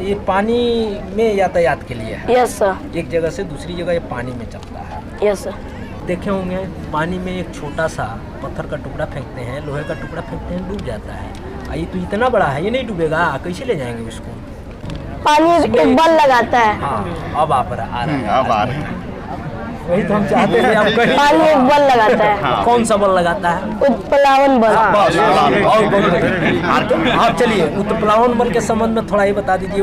ये पानी में यातायात के लिए है। Yes sir. एक जगह से दूसरी जगह ये पानी में चलता है। Yes sir. देखे होंगे पानी में एक छोटा सा पत्थर का टुकड़ा फेंकते हैं, लोहे का टुकड़ा फेंकते हैं, डूब जाता है। ये तो इतना बड़ा है, ये नहीं डूबेगा, कैसे ले जाएंगे उसको? पानी एक बल लगाता है। हाँ, अब आ रहा है। अब आ रहे हैं। वही तो हम चाहते हैं आप कहीं। पानी एक बल लगाता है। कौन सा बल लगाता है? उत्प्लावन बल। बस, और आप चलिए उत्प्लावन बल के संबंध में थोड़ा ही बता दीजिए।